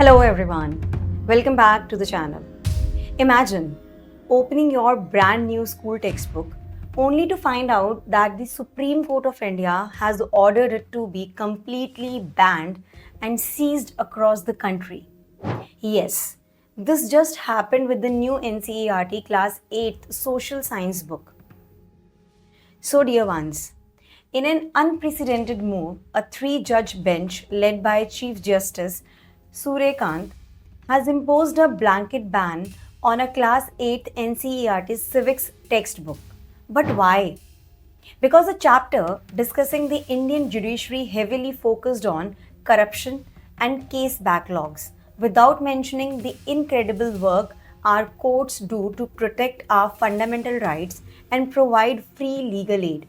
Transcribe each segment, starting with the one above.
Hello everyone, welcome back to the channel. Imagine opening your brand new school textbook only to find out that the Supreme Court of India has ordered it to be completely banned and seized across the country. Yes, this just happened with the new NCERT Class 8th Social Science book. So, dear ones, in an unprecedented move, a three-judge bench led by Chief Justice Suryakant has imposed a blanket ban on a Class 8 NCERT civics textbook. But why? Because a chapter discussing the Indian judiciary heavily focused on corruption and case backlogs, without mentioning the incredible work our courts do to protect our fundamental rights and provide free legal aid.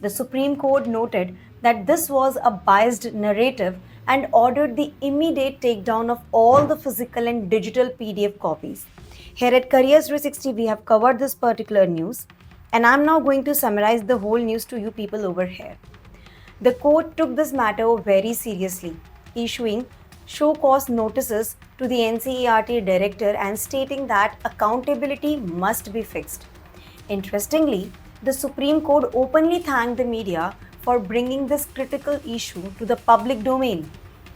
The Supreme Court noted that this was a biased narrative and ordered the immediate takedown of all the physical and digital PDF copies. Here at Careers 360, we have covered this particular news, and I'm now going to summarize the whole news to you people over here. The court took this matter very seriously, issuing show cause notices to the NCERT director and stating that accountability must be fixed. Interestingly, the Supreme Court openly thanked the media for bringing this critical issue to the public domain.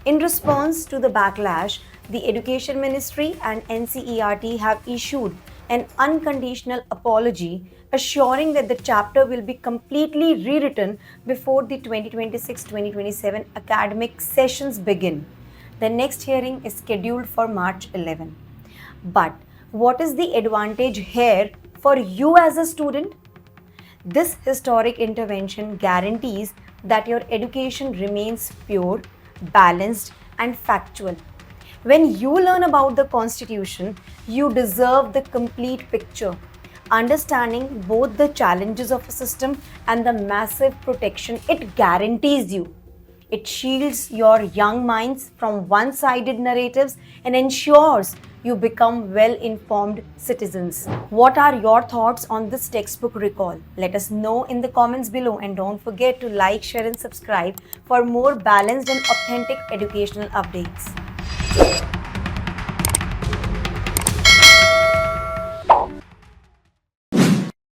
In response to the backlash, the Education Ministry and NCERT have issued an unconditional apology, assuring that the chapter will be completely rewritten before the 2026-2027 academic sessions begin. The next hearing is scheduled for March 11. But what is the advantage here for you as a student? This historic intervention guarantees that your education remains pure, balanced, and factual. When you learn about the Constitution, you deserve the complete picture, understanding both the challenges of a system and the massive protection it guarantees you. It shields your young minds from one-sided narratives and ensures you become well-informed citizens. What are your thoughts on this textbook recall? Let us know in the comments below, and don't forget to like, share and subscribe for more balanced and authentic educational updates.